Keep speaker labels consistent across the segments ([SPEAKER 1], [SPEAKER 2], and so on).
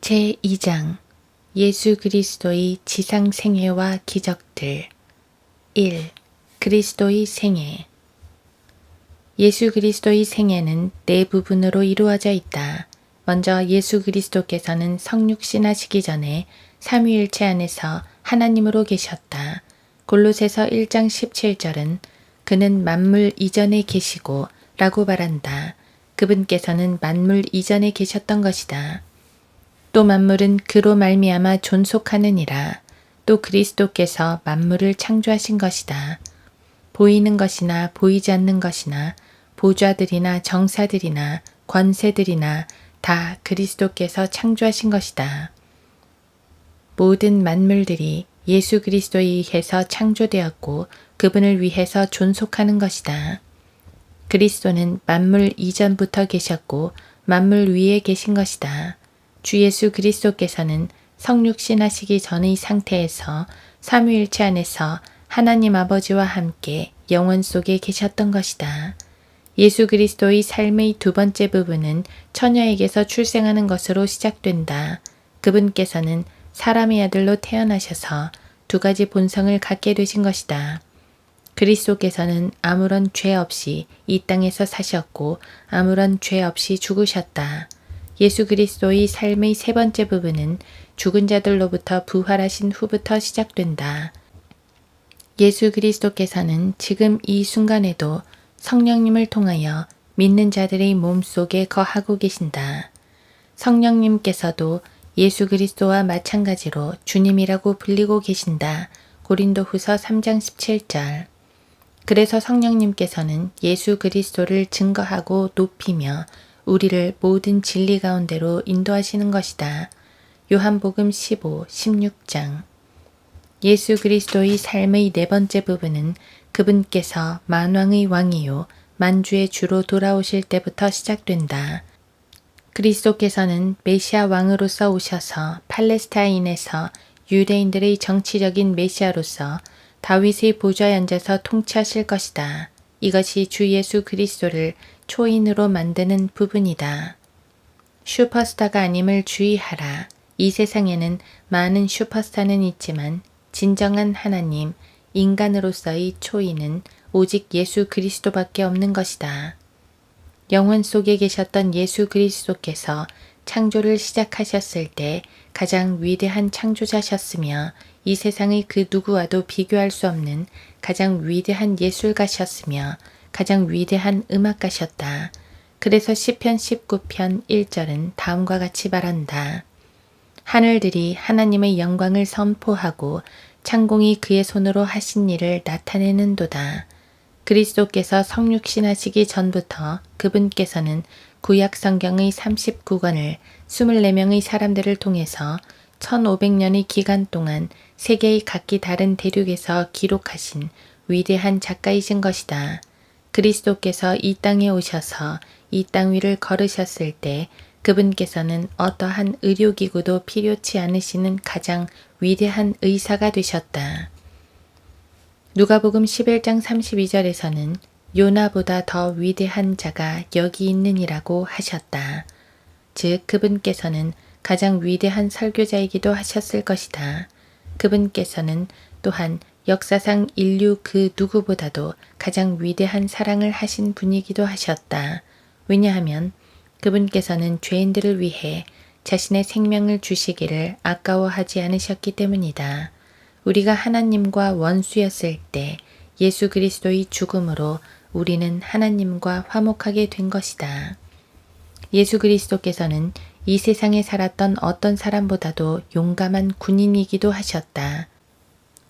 [SPEAKER 1] 제2장 예수 그리스도의 지상 생애와 기적들 1. 그리스도의 생애 예수 그리스도의 생애는 네 부분으로 이루어져 있다. 먼저 예수 그리스도께서는 성육신하시기 전에 삼위일체 안에서 하나님으로 계셨다. 골로새서 1장 17절은 그는 만물 이전에 계시고 라고 말한다. 그분께서는 만물 이전에 계셨던 것이다. 또 만물은 그로 말미암아 존속하느니라. 또 그리스도께서 만물을 창조하신 것이다. 보이는 것이나 보이지 않는 것이나 보좌들이나 정사들이나 권세들이나 다 그리스도께서 창조하신 것이다. 모든 만물들이 예수 그리스도에 의해서 창조되었고 그분을 위해서 존속하는 것이다. 그리스도는 만물 이전부터 계셨고 만물 위에 계신 것이다. 주 예수 그리스도께서는 성육신하시기 전의 상태에서 삼위일체 안에서 하나님 아버지와 함께 영원 속에 계셨던 것이다. 예수 그리스도의 삶의 두 번째 부분은 처녀에게서 출생하는 것으로 시작된다. 그분께서는 사람의 아들로 태어나셔서 두 가지 본성을 갖게 되신 것이다. 그리스도께서는 아무런 죄 없이 이 땅에서 사셨고 아무런 죄 없이 죽으셨다. 예수 그리스도의 삶의 세 번째 부분은 죽은 자들로부터 부활하신 후부터 시작된다. 예수 그리스도께서는 지금 이 순간에도 성령님을 통하여 믿는 자들의 몸속에 거하고 계신다. 성령님께서도 예수 그리스도와 마찬가지로 주님이라고 불리고 계신다. 고린도후서 3장 17절. 그래서 성령님께서는 예수 그리스도를 증거하고 높이며 우리를 모든 진리 가운데로 인도하시는 것이다. 요한복음 15, 16장. 예수 그리스도의 삶의 네 번째 부분은 그분께서 만왕의 왕이요 만주의 주로 돌아오실 때부터 시작된다. 그리스도께서는 메시아 왕으로서 오셔서 팔레스타인에서 유대인들의 정치적인 메시아로서 다윗의 보좌에 앉아서 통치하실 것이다. 이것이 주 예수 그리스도를 초인으로 만드는 부분이다. 슈퍼스타가 아님을 주의하라. 이 세상에는 많은 슈퍼스타는 있지만 진정한 하나님, 인간으로서의 초인은 오직 예수 그리스도밖에 없는 것이다. 영원 속에 계셨던 예수 그리스도께서 창조를 시작하셨을 때 가장 위대한 창조자셨으며 이 세상의 그 누구와도 비교할 수 없는 가장 위대한 예술가셨으며 가장 위대한 음악가셨다. 그래서 시편 19편 1절은 다음과 같이 말한다. 하늘들이 하나님의 영광을 선포하고 창공이 그의 손으로 하신 일을 나타내는도다. 그리스도께서 성육신하시기 전부터 그분께서는 구약 성경의 39권을 24명의 사람들을 통해서 1500년의 기간 동안 세계의 각기 다른 대륙에서 기록하신 위대한 작가이신 것이다. 그리스도께서 이 땅에 오셔서 이 땅 위를 걸으셨을 때 그분께서는 어떠한 의료기구도 필요치 않으시는 가장 위대한 의사가 되셨다. 누가복음 11장 32절에서는 요나보다 더 위대한 자가 여기 있느니라고 하셨다. 즉 그분께서는 가장 위대한 설교자이기도 하셨을 것이다. 그분께서는 또한 역사상 인류 그 누구보다도 가장 위대한 사랑을 하신 분이기도 하셨다. 왜냐하면 그분께서는 죄인들을 위해 자신의 생명을 주시기를 아까워하지 않으셨기 때문이다. 우리가 하나님과 원수였을 때 예수 그리스도의 죽음으로 우리는 하나님과 화목하게 된 것이다. 예수 그리스도께서는 이 세상에 살았던 어떤 사람보다도 용감한 군인이기도 하셨다.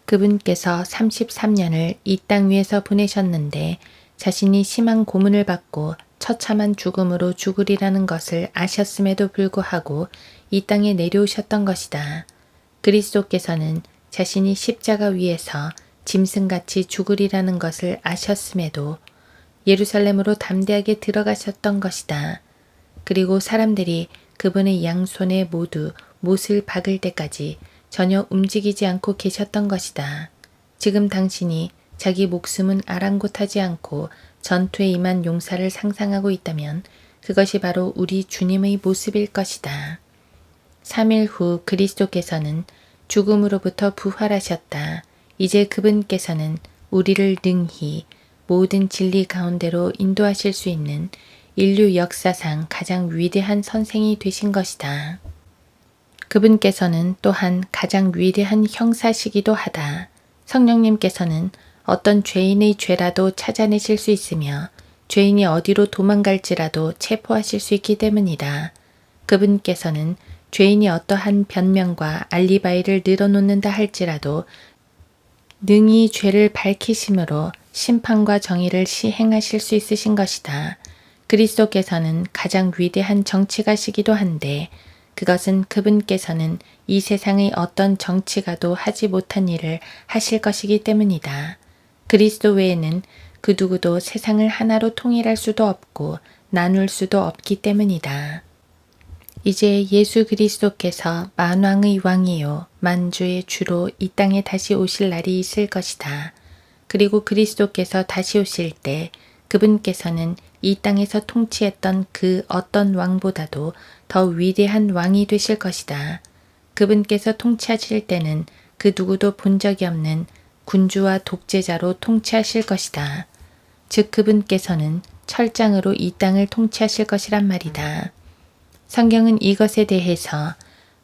[SPEAKER 1] 그분께서 33년을 이 땅 위에서 보내셨는데 자신이 심한 고문을 받고 처참한 죽음으로 죽으리라는 것을 아셨음에도 불구하고 이 땅에 내려오셨던 것이다. 그리스도께서는 자신이 십자가 위에서 짐승같이 죽으리라는 것을 아셨음에도 예루살렘으로 담대하게 들어가셨던 것이다. 그리고 사람들이 그분의 양손에 모두 못을 박을 때까지 전혀 움직이지 않고 계셨던 것이다. 지금 당신이 자기 목숨은 아랑곳하지 않고 전투에 임한 용사를 상상하고 있다면 그것이 바로 우리 주님의 모습일 것이다. 3일 후 그리스도께서는 죽음으로부터 부활하셨다. 이제 그분께서는 우리를 능히 모든 진리 가운데로 인도하실 수 있는 인류 역사상 가장 위대한 선생이 되신 것이다. 그분께서는 또한 가장 위대한 형사시기도 하다. 성령님께서는 어떤 죄인의 죄라도 찾아내실 수 있으며 죄인이 어디로 도망갈지라도 체포하실 수 있기 때문이다. 그분께서는 죄인이 어떠한 변명과 알리바이를 늘어놓는다 할지라도 능히 죄를 밝히심으로 심판과 정의를 시행하실 수 있으신 것이다. 그리스도께서는 가장 위대한 정치가시기도 한데 그것은 그분께서는 이 세상의 어떤 정치가도 하지 못한 일을 하실 것이기 때문이다. 그리스도 외에는 그 누구도 세상을 하나로 통일할 수도 없고 나눌 수도 없기 때문이다. 이제 예수 그리스도께서 만왕의 왕이요 만주의 주로 이 땅에 다시 오실 날이 있을 것이다. 그리고 그리스도께서 다시 오실 때 그분께서는 이 땅에서 통치했던 그 어떤 왕보다도 더 위대한 왕이 되실 것이다. 그분께서 통치하실 때는 그 누구도 본 적이 없는 군주와 독재자로 통치하실 것이다. 즉 그분께서는 철장으로 이 땅을 통치하실 것이란 말이다. 성경은 이것에 대해서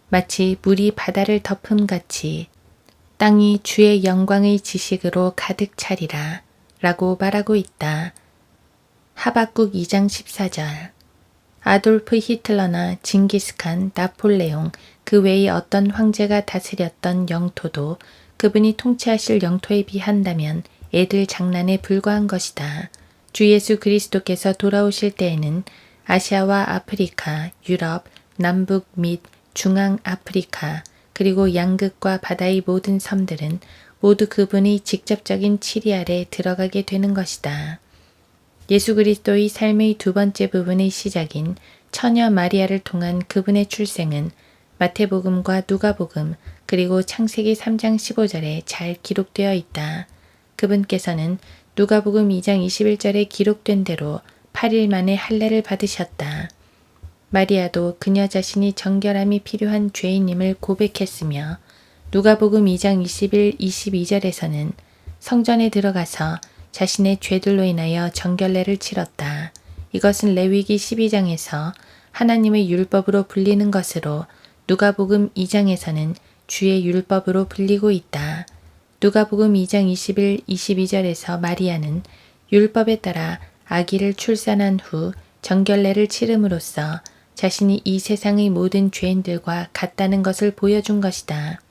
[SPEAKER 1] 마치 물이 바다를 덮음같이 땅이 주의 영광의 지식으로 가득 차리라 라고 말하고 있다. 하박국 2장 14절. 아돌프 히틀러나 징기스칸, 나폴레옹 그 외의 어떤 황제가 다스렸던 영토도 그분이 통치하실 영토에 비한다면 애들 장난에 불과한 것이다. 주 예수 그리스도께서 돌아오실 때에는 아시아와 아프리카, 유럽, 남북 및 중앙 아프리카 그리고 양극과 바다의 모든 섬들은 모두 그분의 직접적인 치리 아래 들어가게 되는 것이다. 예수 그리스도의 삶의 두 번째 부분의 시작인 처녀 마리아를 통한 그분의 출생은 마태복음과 누가복음 그리고 창세기 3장 15절에 잘 기록되어 있다. 그분께서는 누가복음 2장 21절에 기록된 대로 8일 만에 할례를 받으셨다. 마리아도 그녀 자신이 정결함이 필요한 죄인임을 고백했으며 누가복음 2장 21, 22절에서는 성전에 들어가서 자신의 죄들로 인하여 정결례를 치렀다. 이것은 레위기 12장에서 하나님의 율법으로 불리는 것으로 누가복음 2장에서는 주의 율법으로 불리고 있다. 누가복음 2장 21, 22절에서 마리아는 율법에 따라 아기를 출산한 후 정결례를 치름으로써 자신이 이 세상의 모든 죄인들과 같다는 것을 보여준 것이다.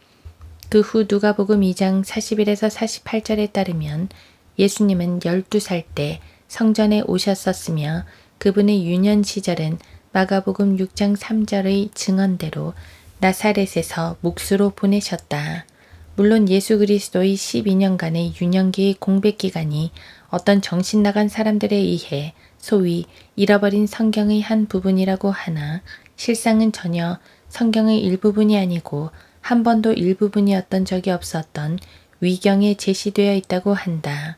[SPEAKER 1] 그 후 누가복음 2장 41에서 48절에 따르면 예수님은 12살 때 성전에 오셨었으며 그분의 유년 시절은 마가복음 6장 3절의 증언대로 나사렛에서 묵수로 보내셨다. 물론 예수 그리스도의 12년간의 유년기의 공백 기간이 어떤 정신 나간 사람들에 의해 소위 잃어버린 성경의 한 부분이라고 하나 실상은 전혀 성경의 일부분이 아니고 한 번도 일부분이었던 적이 없었던 위경에 제시되어 있다고 한다.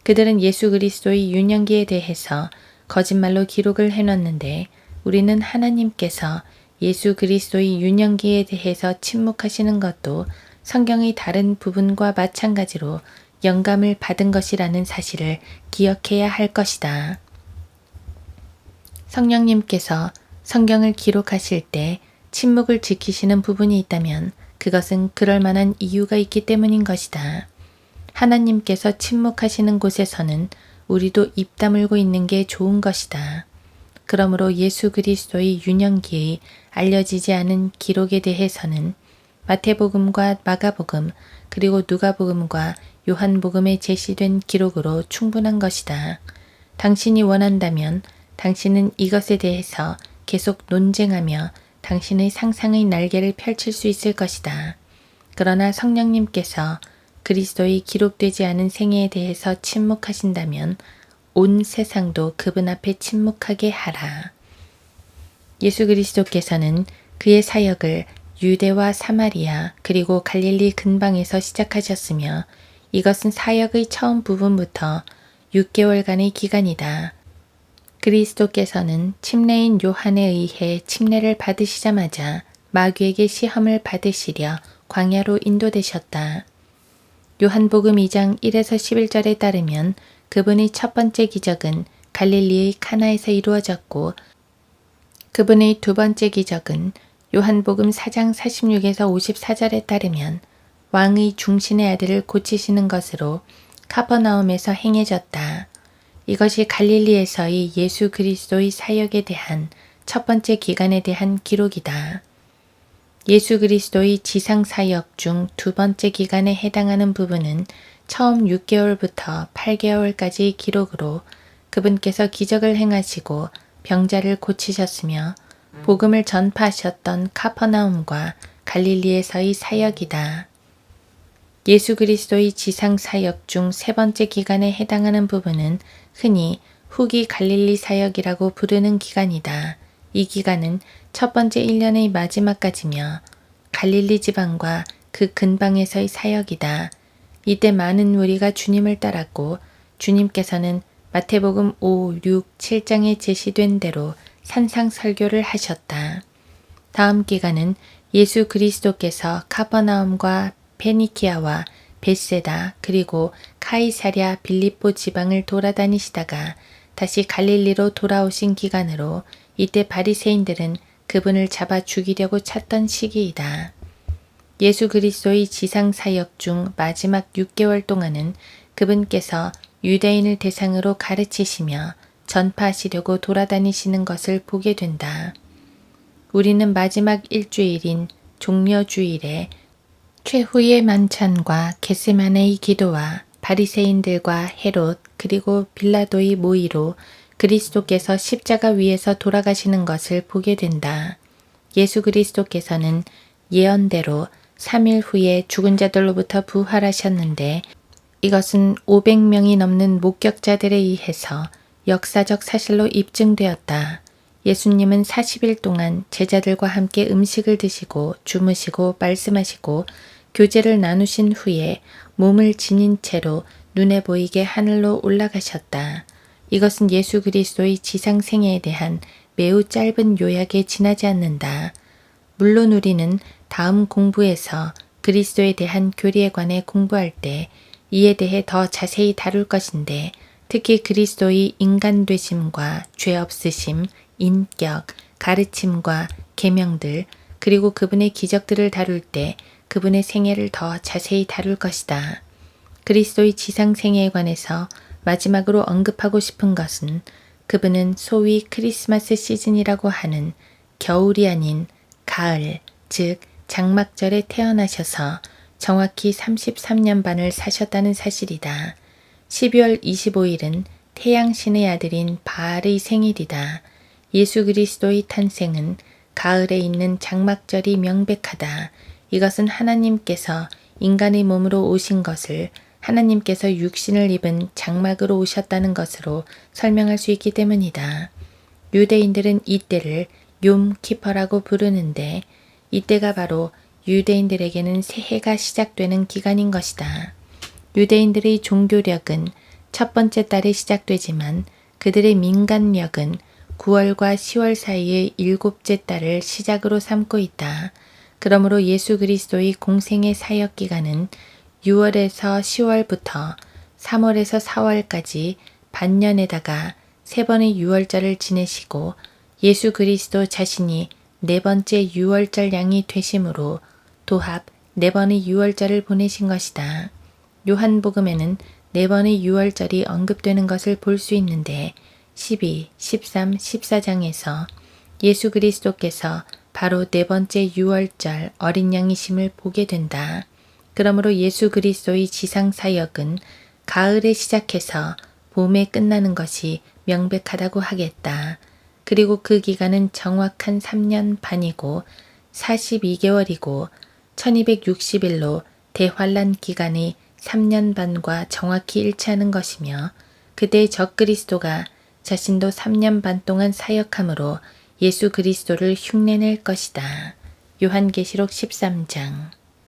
[SPEAKER 1] 그들은 예수 그리스도의 유년기에 대해서 거짓말로 기록을 해놨는데 우리는 하나님께서 예수 그리스도의 유년기에 대해서 침묵하시는 것도 성경의 다른 부분과 마찬가지로 영감을 받은 것이라는 사실을 기억해야 할 것이다. 성령님께서 성경을 기록하실 때 침묵을 지키시는 부분이 있다면 그것은 그럴 만한 이유가 있기 때문인 것이다. 하나님께서 침묵하시는 곳에서는 우리도 입 다물고 있는 게 좋은 것이다. 그러므로 예수 그리스도의 유년기의 알려지지 않은 기록에 대해서는 마태복음과 마가복음 그리고 누가복음과 요한복음에 제시된 기록으로 충분한 것이다. 당신이 원한다면 당신은 이것에 대해서 계속 논쟁하며 당신의 상상의 날개를 펼칠 수 있을 것이다. 그러나 성령님께서 그리스도의 기록되지 않은 생애에 대해서 침묵하신다면 온 세상도 그분 앞에 침묵하게 하라. 예수 그리스도께서는 그의 사역을 유대와 사마리아 그리고 갈릴리 근방에서 시작하셨으며 이것은 사역의 처음 부분부터 6개월간의 기간이다. 그리스도께서는 침례인 요한에 의해 침례를 받으시자마자 마귀에게 시험을 받으시려 광야로 인도되셨다. 요한복음 2장 1에서 11절에 따르면 그분의 첫 번째 기적은 갈릴리의 카나에서 이루어졌고 그분의 두 번째 기적은 요한복음 4장 46에서 54절에 따르면 왕의 중신의 아들을 고치시는 것으로 카퍼나움에서 행해졌다. 이것이 갈릴리에서의 예수 그리스도의 사역에 대한 첫 번째 기간에 대한 기록이다. 예수 그리스도의 지상 사역 중 두 번째 기간에 해당하는 부분은 처음 6개월부터 8개월까지의 기록으로 그분께서 기적을 행하시고 병자를 고치셨으며 복음을 전파하셨던 카퍼나움과 갈릴리에서의 사역이다. 예수 그리스도의 지상 사역 중 세 번째 기간에 해당하는 부분은 흔히 후기 갈릴리 사역이라고 부르는 기간이다. 이 기간은 첫 번째 1년의 마지막까지며 갈릴리 지방과 그 근방에서의 사역이다. 이때 많은 무리가 주님을 따랐고 주님께서는 마태복음 5, 6, 7장에 제시된 대로 산상 설교를 하셨다. 다음 기간은 예수 그리스도께서 카퍼나움과 페니키아와 벳세다 그리고 카이사랴 빌립보 지방을 돌아다니시다가 다시 갈릴리로 돌아오신 기간으로 이때 바리새인들은 그분을 잡아 죽이려고 찾던 시기이다. 예수 그리스도의 지상 사역 중 마지막 6개월 동안은 그분께서 유대인을 대상으로 가르치시며 전파하시려고 돌아다니시는 것을 보게 된다. 우리는 마지막 일주일인 종려주일에 최후의 만찬과 겟세마네의 기도와 바리새인들과 헤롯 그리고 빌라도의 모의로 그리스도께서 십자가 위에서 돌아가시는 것을 보게 된다. 예수 그리스도께서는 예언대로 3일 후에 죽은 자들로부터 부활하셨는데 이것은 500명이 넘는 목격자들에 의해서 역사적 사실로 입증되었다. 예수님은 40일 동안 제자들과 함께 음식을 드시고 주무시고 말씀하시고 교제를 나누신 후에 몸을 지닌 채로 눈에 보이게 하늘로 올라가셨다. 이것은 예수 그리스도의 지상 생애에 대한 매우 짧은 요약에 지나지 않는다. 물론 우리는 다음 공부에서 그리스도에 대한 교리에 관해 공부할 때 이에 대해 더 자세히 다룰 것인데 특히 그리스도의 인간 되심과 죄 없으심, 인격, 가르침과 계명들 그리고 그분의 기적들을 다룰 때 그분의 생애를 더 자세히 다룰 것이다. 그리스도의 지상 생애에 관해서 마지막으로 언급하고 싶은 것은 그분은 소위 크리스마스 시즌이라고 하는 겨울이 아닌 가을, 즉 장막절에 태어나셔서 정확히 33년 반을 사셨다는 사실이다. 12월 25일은 태양신의 아들인 바알의 생일이다. 예수 그리스도의 탄생은 가을에 있는 장막절이 명백하다. 이것은 하나님께서 인간의 몸으로 오신 것을 하나님께서 육신을 입은 장막으로 오셨다는 것으로 설명할 수 있기 때문이다. 유대인들은 이때를 욤 키퍼라고 부르는데 이때가 바로 유대인들에게는 새해가 시작되는 기간인 것이다. 유대인들의 종교력은 첫 번째 달에 시작되지만 그들의 민간력은 9월과 10월 사이의 일곱째 달을 시작으로 삼고 있다. 그러므로 예수 그리스도의 공생의 사역 기간은 6월에서 10월부터 3월에서 4월까지 반년에다가 3번의 6월절을 지내시고 예수 그리스도 자신이 4번째 6월절 양이 되심으로 도합 4번의 6월절을 보내신 것이다. 요한복음에는 4번의 6월절이 언급되는 것을 볼 수 있는데 12, 13, 14장에서 예수 그리스도께서 바로 4번째 6월절 어린 양이심을 보게 된다. 그러므로 예수 그리스도의 지상 사역은 가을에 시작해서 봄에 끝나는 것이 명백하다고 하겠다. 그리고 그 기간은 정확한 3년 반이고 42개월이고 1260일로 대환란 기간의 3년 반과 정확히 일치하는 것이며 그때 적그리스도가 자신도 3년 반 동안 사역함으로 예수 그리스도를 흉내낼 것이다. 요한계시록 13장